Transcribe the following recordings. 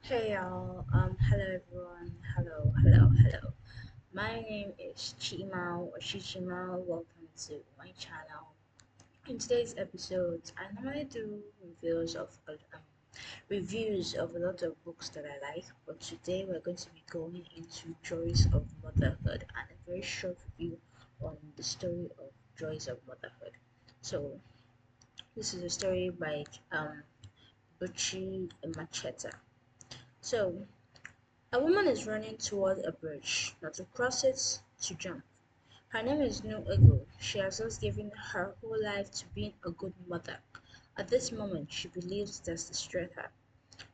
Hey y'all, hello everyone, hello. My name is Chima or Chichima. Welcome to my channel. In today's episode, I normally do reviews of a lot of books that I like, but today we're going to be going into Joys of Motherhood and a very short review on the story of Joys of Motherhood. So, this is a story by Buchi Emecheta. So, a woman is running toward a bridge, not to cross it, to jump. Her name is Nnu Ego. She has just given her whole life to being a good mother. At this moment, she believes it has destroyed her.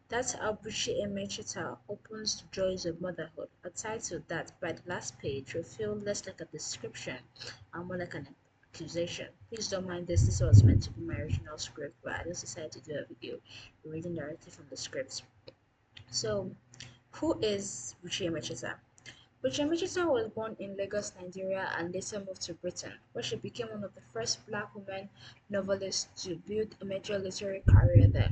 That's how Buchi Emecheta opens the Joys of Motherhood, a title that, by the last page, will feel less like a description and more like an accusation. Please don't mind this. This was meant to be my original script, but I just decided to do a video reading directly from the script. So, who is Buchi Emecheta? Buchi Emecheta was born in Lagos, Nigeria, and later moved to Britain, where she became one of the first black women novelists to build a major literary career there.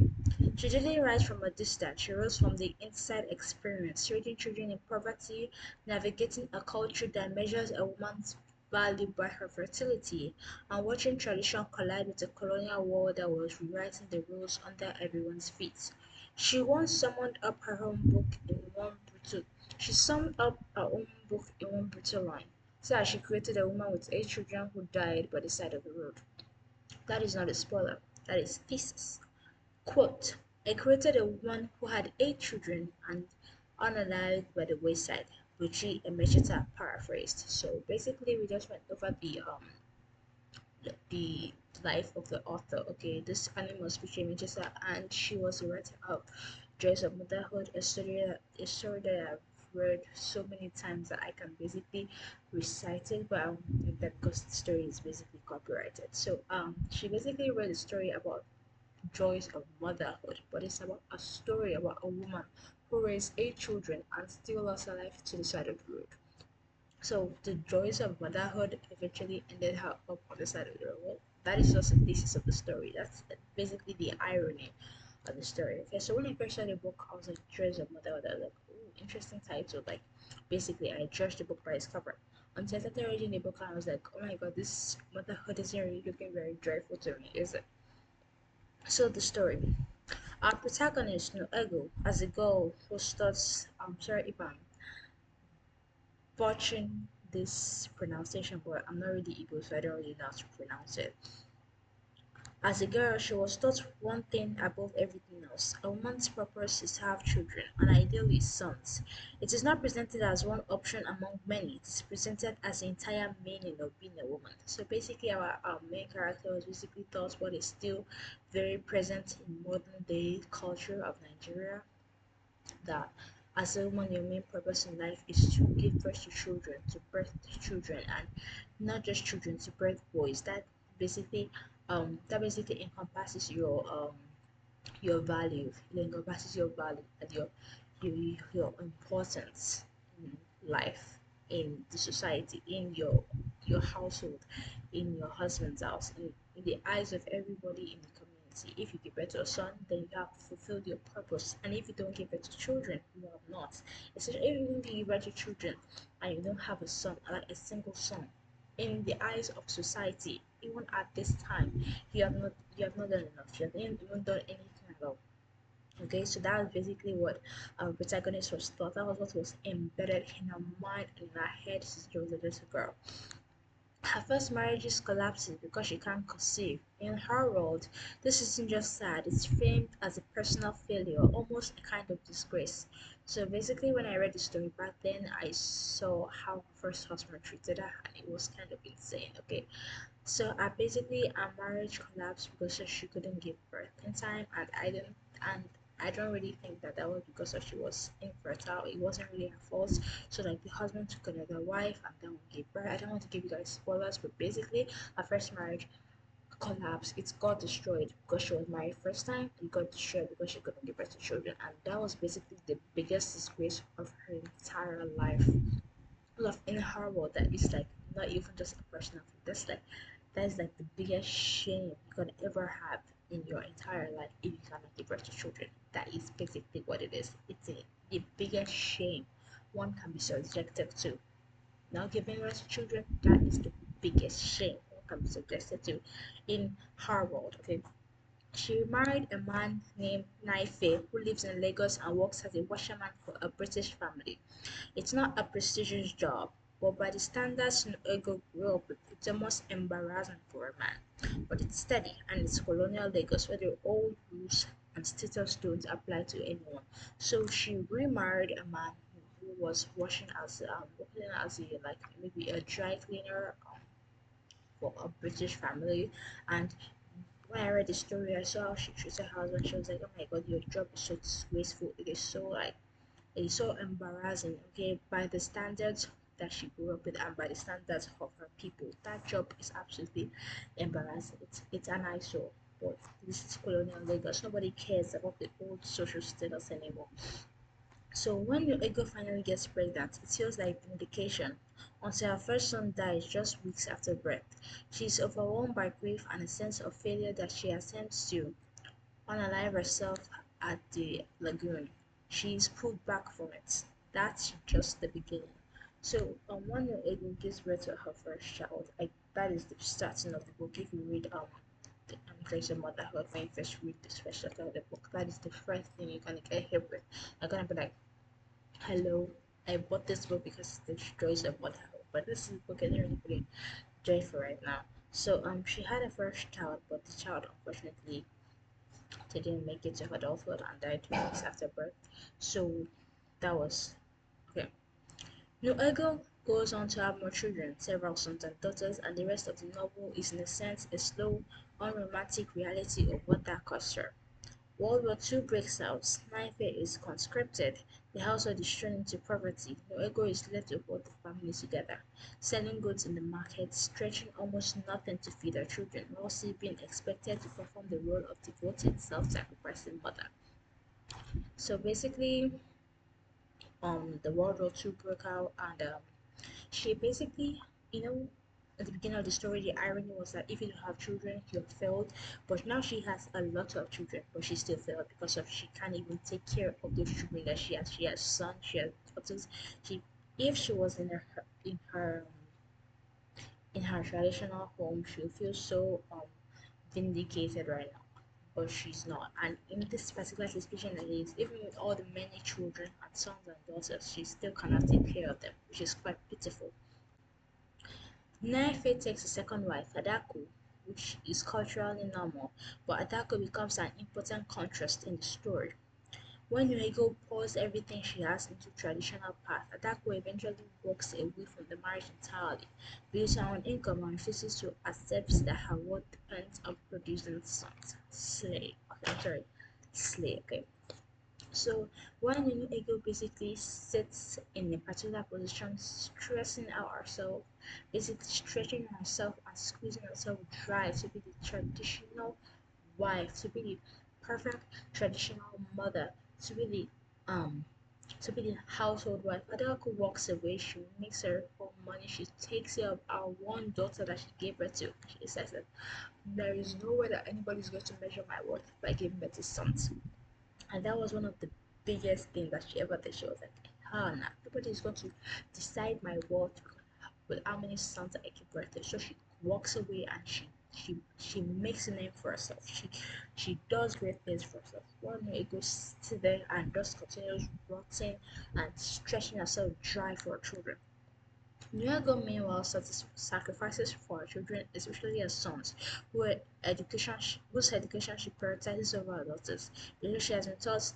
She didn't rise from a distance, she rose from the inside experience, raising children in poverty, navigating a culture that measures a woman's value by her fertility, and watching tradition collide with a colonial world that was rewriting the rules under everyone's feet. She once summed up her own book in one brutal she summed up her own book in one brutal line. So that she created a woman with 8 children who died by the side of the road. That is not a spoiler, that is thesis. Quote, I created a woman who had 8 children and unalive by the wayside, Buchi Emecheta paraphrased. So basically we just went over the life of the author. Okay, this anime was Buchi Emecheta and she was the writer of Joys of Motherhood, a story that I've read so many times that I can basically recite it, but I don't think that because the story is basically copyrighted. So she basically read a story about joys of motherhood, but it's about a story about a woman who raised 8 children and still lost her life to the side of the road. So the joys of motherhood eventually ended her up on the side of the road. Well, that is just the thesis of the story. That's basically the irony of the story. Okay, so when I first saw the book, I was like, Joys of Motherhood. I was like, ooh, interesting title. Like, basically, I judged the book by its cover. Until I started reading the book, and I was like, oh my god, this motherhood isn't really looking very joyful to me, is it? So the story. Our protagonist, Nnu Ego, as a girl who starts, I'm sorry if I'm botching this pronunciation, but I'm not really Igbo, so I don't really know how to pronounce it. As a girl, she was taught one thing above everything else: a woman's purpose is to have children, and ideally sons. It is not presented as one option among many, it is presented as the entire meaning of being a woman. So basically, our main character was basically taught what is still very present in modern day culture of Nigeria, that as a woman, your main purpose in life is to give birth to children, to birth children, and not just children, to birth boys. Basically, that basically encompasses your value. It encompasses your value and your importance in life, in the society, in your household, in your husband's house, in the eyes of everybody in the community. If you give birth to a son, then you have fulfilled your purpose. And if you don't give birth to children, you have not. Especially if you give birth to children and you don't have a son, like a single son, in the eyes of society, even at this time, you have not done enough. You haven't even done anything at all. Okay, so that was basically what our protagonist was taught. That was what was embedded in her mind and in her head since she was a little girl. Her first marriage is collapsing because she can't conceive. In her world, this isn't just sad, it's framed as a personal failure, almost a kind of disgrace. So basically, when I read the story back then, I saw how her first husband treated her, and it was kind of insane. Okay, so basically our marriage collapsed because she couldn't give birth in time, and I don't really think that that was because of she was infertile. It wasn't really her fault. So like the husband took another wife and then gave birth. I don't want to give you guys spoilers, but basically her first marriage collapsed. It got destroyed because she was married first time. It got destroyed because she couldn't give birth to children, and that was basically the biggest disgrace of her entire life. Love in her world, that is like not even just a personal thing. That's like the biggest shame you could ever have. in your entire life if you cannot give birth to children. That is basically what it is. It's the biggest shame one can be subjected to. Now giving birth to children, that is the biggest shame one can be subjected to in her world. Okay. She married a man named Naife who lives in Lagos and works as a washerman for a British family. It's not a prestigious job, but by the standards Nnu Ego grew up with, it's almost embarrassing for a man. But it's steady, and it's colonial Lagos where the old rules and status don't apply to anyone. So she remarried a man who was working as a like maybe a dry cleaner for a British family. And when I read the story, I saw how she treated her husband. She was like, "Oh my God, your job is so disgraceful. It is so like." It's so embarrassing, okay, by the standards that she grew up with and by the standards of her people. That job is absolutely embarrassing. It's an eyesore. But this is colonial Lagos. Nobody cares about the old social status anymore. So when your ego finally gets pregnant, it feels like vindication until her first son dies just weeks after birth. She's overwhelmed by grief and a sense of failure that she attempts to unalive herself at the lagoon. She's pulled back from it. That's just the beginning. So, when the Ego gives birth to her first child, that is the starting of the book. If you read Joys of Motherhood, when you first read this first chapter of the book, that is the first thing you're gonna get hit with. You're gonna be like, "Hello, I bought this book because it's Joys of Motherhood, but this is book isn't really pretty joyful right now." So, she had a first child, but the child unfortunately didn't make it to adulthood and died 2 weeks after birth. So that was okay. Nnu Ego goes on to have more children, several sons and daughters, and the rest of the novel is in a sense a slow, unromantic reality of what that cost her. World War II breaks out, Naife is conscripted, the household is thrown into poverty, Nnu Ego is left to hold the family together, selling goods in the market, stretching almost nothing to feed her children, while still being expected to perform the role of devoted, self-sacrificing mother. So basically, the World War II broke out, and she basically, you know, at the beginning of the story, the irony was that if you don't have children, you have failed. But now she has a lot of children, but she still failed because of she can't even take care of those children that she has. She has sons, she has daughters. She, if she was in her traditional home, she'll feel so vindicated right now, but she's not. And in this particular situation, that is, even with all the many children and sons and daughters, she still cannot take care of them, which is quite pitiful. Nefe takes a second wife, Adako, which is culturally normal, but Adako becomes an important contrast in the story. When Nuego pours everything she has into traditional path, Adako eventually walks away from the marriage entirely, builds her own income and refuses to accept that her worth depends on producing sons. Slay. Okay, I'm sorry. Slay, okay. So when Nnu Ego basically sits in a particular position, stressing out herself, basically stretching herself and squeezing herself dry to be the traditional wife, to be the perfect traditional mother, to be the um to be the household wife. Adako walks away, she makes her own money, she takes care of our one daughter that she gave birth to. She says that there is no way that anybody's going to measure my worth by giving birth to sons. And that was one of the biggest things that she ever did. She was like, "Hell nah, nobody is going to decide my worth with how many sons I give birth to." So she walks away and she makes a name for herself. She does great things for herself. One day it goes to there and just continues rotting and stretching herself dry for her children. Nnu meanwhile sacrifices for her children, especially her sons, whose education she prioritizes over her daughters. Because she has been taught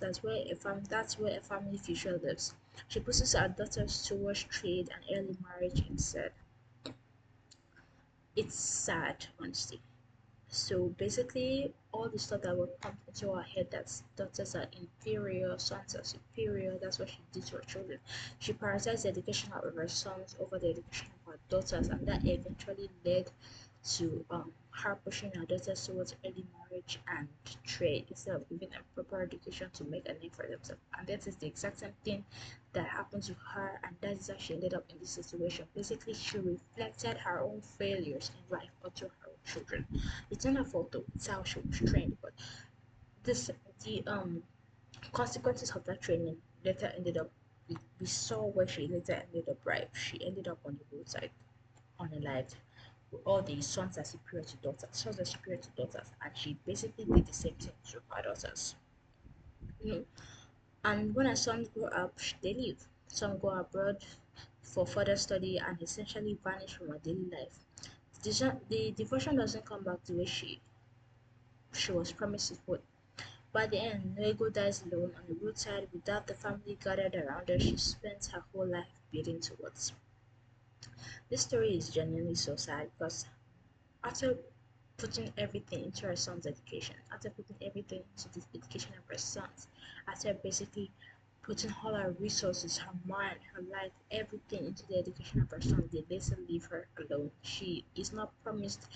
that's where a family future lives. She pushes her daughters towards trade and early marriage instead. It's sad, honestly. So basically, all the stuff that were pumped into her head that daughters are inferior, sons are superior, that's what she did to her children. She prioritized the education of her sons over the education of her daughters, and that eventually led to her pushing her daughters towards early marriage and trade instead of giving them proper education to make a name for themselves. And that is the exact same thing that happened to her, and that is how she ended up in this situation. Basically, she reflected her own failures in life onto her children. It's not her fault though, it's how she was trained. But this the consequences of that training later ended up we saw where she later ended up, right? She ended up on the roadside, unalived. All the sons are superior to daughters, sons are superior to daughters, and she basically did the same thing to her daughters. You know, and when her sons grow up, they leave. Some go abroad for further study and essentially vanish from her daily life. The devotion doesn't come back the way she was promised it would. By the end, Nnu Ego dies alone on the roadside without the family gathered around her she spent her whole life building towards. This story is genuinely so sad because after putting everything into her son's education, after putting everything into the education of her sons, after basically putting all her resources, her mind, her life, everything into the education of her son, they basically leave her alone. She is not promised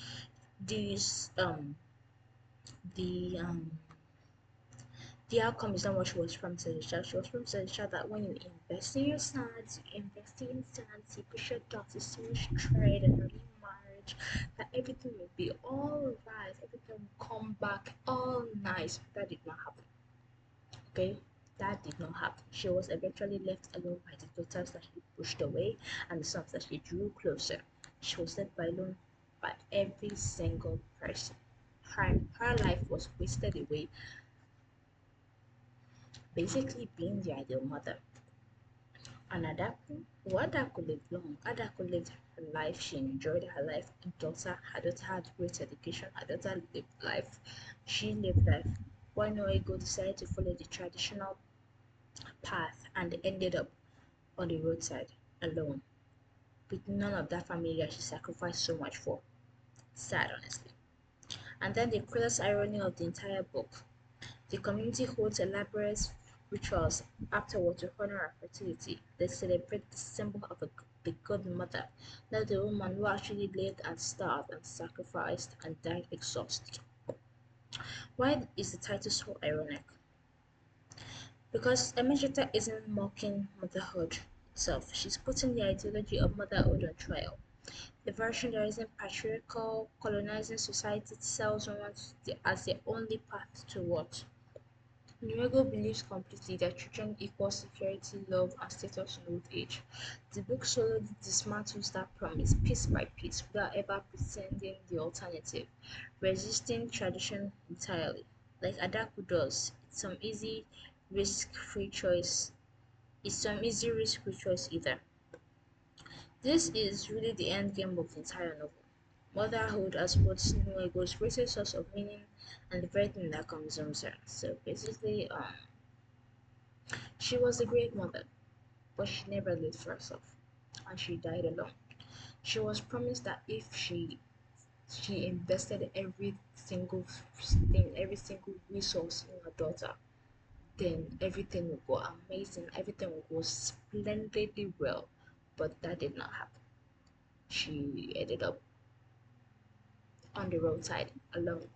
these the the outcome is not what she was promised as a child. She was promised as a child that when you invest in your sons, you invest in sons, you push your daughters so much trade and early marriage, that everything will be all right, everything will come back all nice. That did not happen. Okay? That did not happen. She was eventually left alone by the daughters that she pushed away and the sons that she drew closer. She was left by alone by every single person. Her life was wasted away basically being the ideal mother. And Adaku lived long. Adaku lived her life. She enjoyed her life. Her daughter had great education. Her daughter lived life. She lived life. Why Nnu Ego decided to follow the traditional path and ended up on the roadside alone with none of that family that she sacrificed so much for. Sad, honestly. And then the cruelest irony of the entire book. The community holds elaborate rituals afterward to honor her fertility. They celebrate the symbol of the good mother, not the woman who actually lived and starved and sacrificed and died exhausted. Why is the title so ironic? Because Emecheta isn't mocking motherhood itself. She's putting the ideology of motherhood on trial. The version that isn't patriarchal, colonizing society sells women as the only path to what? Nnu believes completely that children equal security, love, and status in old age. The book slowly dismantles that promise piece by piece without ever pretending the alternative, resisting tradition entirely. Like Adaku does, risk-free choice. It's some easy risk-free choice either. This is really the end game of the entire novel. Motherhood as both Nnu Ego's greatest source of meaning and the very thing that consumes her. So basically, she was a great mother, but she never lived for herself, and she died alone. She was promised that if she invested every single thing, every single resource in her daughter, then everything would go amazing, everything would go splendidly well. But that did not happen. She ended up on the roadside alone,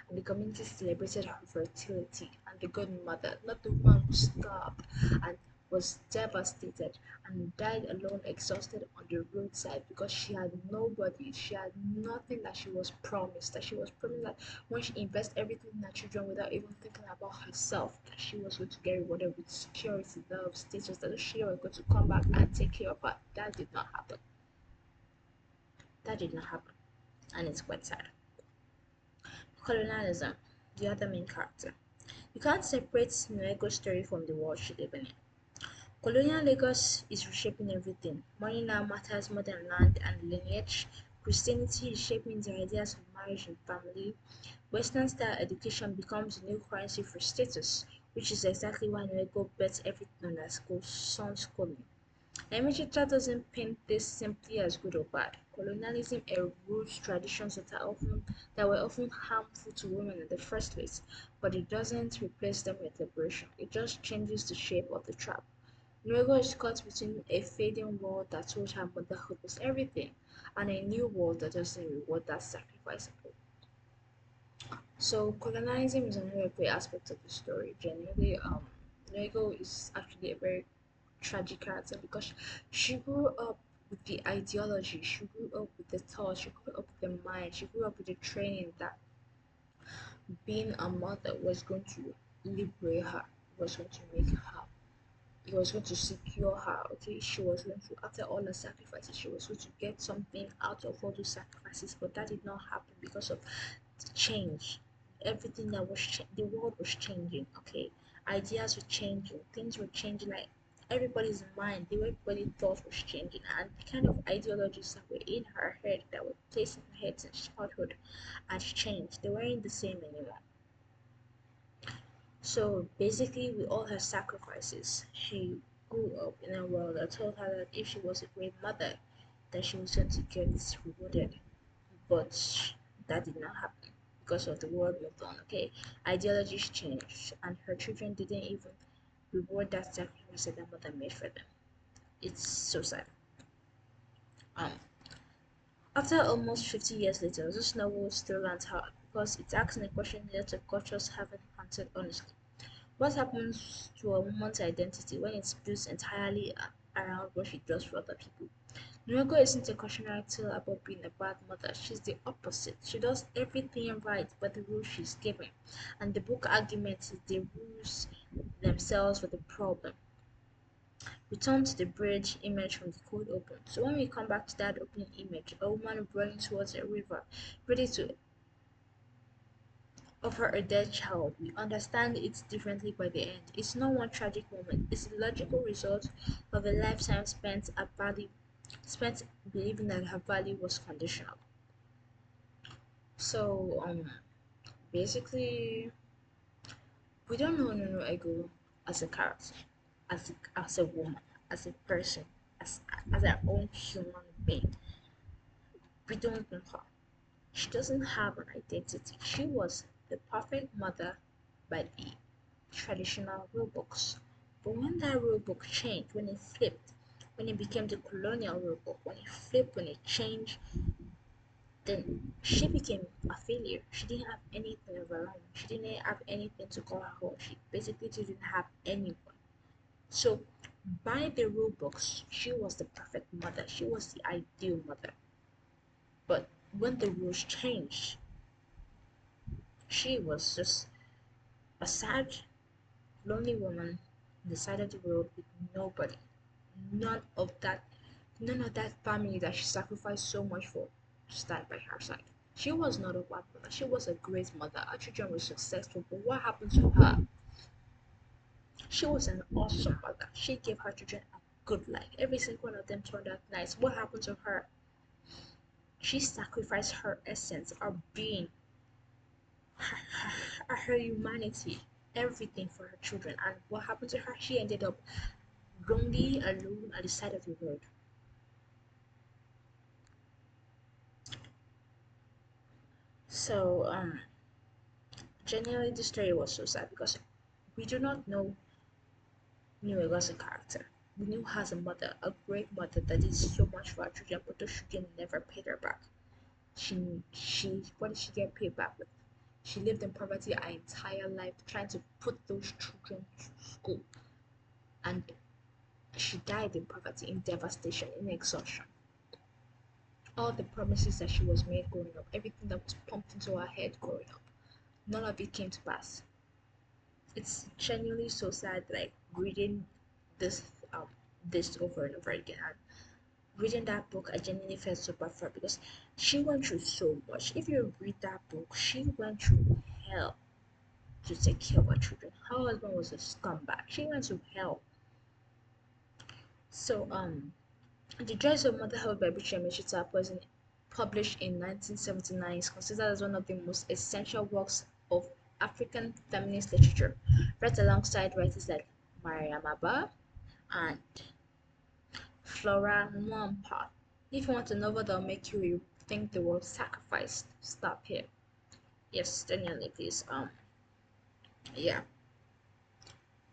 and the community celebrated her fertility and the good mother, not the one who starved and was devastated and died alone, exhausted on the roadside because she had nobody, she had nothing that she was promised. That she was promised that when she invests everything in her children without even thinking about herself, that she was going to get rewarded with security, love, status, that she was going to come back and take care of her. That did not happen. That did not happen, and it's quite sad. Colonialism, the other main character. You can't separate Nnu Ego's story from the world she lives in. Colonial Lagos is reshaping everything. Money now matters more than land and lineage. Christianity is shaping the ideas of marriage and family. Western style education becomes the new currency for status, which is exactly why Nnu Ego bets everything on her son's schooling. Emecheta doesn't paint this simply as good or bad. Colonialism erodes traditions that were often harmful to women in the first place, but it doesn't replace them with liberation. It just changes the shape of the trap. Nnu is caught between a fading world that told her motherhood was everything, and a new world that doesn't reward that sacrifice. So colonialism is another great aspect of the story. Generally, Nnu is actually a very tragic character because she grew up with the ideology. She grew up with the thought. She grew up with the mind. She grew up with the training that being a mother was going to liberate her, was going to make her, it was going to secure her. Okay, she was going to, after all the sacrifices, she was going to get something out of all those sacrifices, but that did not happen because of change. Everything that was the world was changing. Okay, ideas were changing, things were changing, like everybody's mind, the way everybody thought was changing, and the kind of ideologies that were in her head, that were placed in her head since childhood, had changed. They weren't the same anymore. So basically, with all her sacrifices, she grew up in a world that told her that if she was a great mother, that she was going to get rewarded. But that did not happen because of the world moved on. Okay, ideologies changed, and her children didn't even reward that sacrifice that their mother made for them. It's so sad. Um, After almost 50 years later, this novel still lands hard because it's asking a question that the cultures haven't answered honestly. What happens to a woman's identity when it's built entirely around what she does for other people? Nnu Ego isn't a cautionary tale about being a bad mother. She's the opposite. She does everything right by the rules she's given. And the book argument is the rules themselves were the problem. Return to the bridge image from the cold open. So when we come back to that opening image, a woman running towards a river, ready to of her a dead child, we understand it differently by the end. It's not one tragic moment, it's the logical result of a lifetime spent believing that her value was conditional. So basically we don't know Nunu Ego as a character, as a woman, as a person, as her own human being. We don't know her. She doesn't have an identity. She was the perfect mother by the traditional rulebooks. But when that rulebook changed, when it flipped, when it became the colonial rulebook, when it flipped, when it changed, then she became a failure. She didn't have anything of her own. She didn't have anything to call her home. She basically didn't have anyone. So by the rulebooks, she was the perfect mother. She was the ideal mother. But when the rules changed, she was just a sad, lonely woman on the side of the road with nobody. None of that none of that family that she sacrificed so much for to stand by her side. She was not a bad mother. She was a great mother. Her children were successful. But what happened to her? She was an awesome mother. She gave her children a good life. Every single one of them turned out nice. What happened to her? She sacrificed her essence, her being, her humanity, everything for her children. And what happened to her? She ended up lonely, alone at the side of the road. So, genuinely, this story was so sad because we do not know Nnu Ego as a character. We knew her as a mother, a great mother that did so much for her children, but those children never paid her back. What did she get paid back with? She lived in poverty her entire life, trying to put those children to school, and she died in poverty, in devastation, in exhaustion. All the promises that she was made growing up, everything that was pumped into her head growing up, none of it came to pass. It's genuinely so sad, like reading this um this over and over again. And reading that book, I genuinely felt so bad for her because she went through so much. If you read that book, she went through hell to take care of her children. Her husband was a scumbag. She went to hell. So The Joys of Motherhood by Buchi Emecheta was published in 1979 is considered as one of the most essential works of African feminist literature, read alongside writers like Mariam Abba and Flora Nwampa. If you want a novel that will make you think the word sacrifice, stop here. Yes, genuinely, please. Yeah,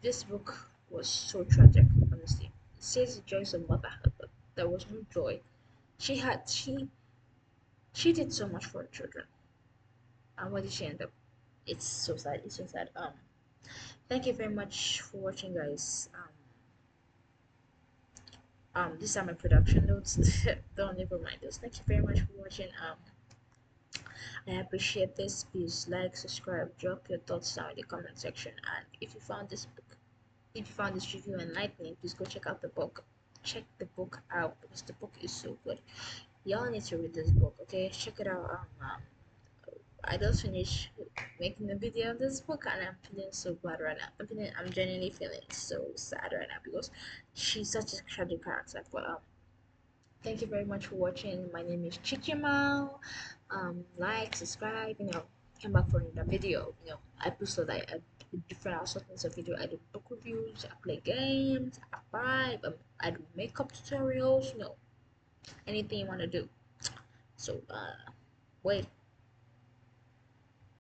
this book was so tragic, honestly. It says the joys of motherhood, but there was no joy. She had she did so much for her children, and what did she end up? It's so sad. It's so sad. Thank you very much for watching, guys. These are my production notes. Don't never mind those. Thank you very much for watching. I appreciate this. Please like, subscribe, drop your thoughts down in the comment section. And if you found this review enlightening, please go check out the book. Check the book out because the book is so good. Y'all need to read this book, okay? Check it out. I just finished making a video of this book and I'm feeling so bad right now. I'm genuinely feeling so sad right now because she's such a tragic character. But thank you very much for watching. My name is Chichimao. Like, subscribe, come back for another video. I post so that I do different assortments of video. I do book reviews, I play games, I vibe, I do makeup tutorials, anything you want to do. So wait.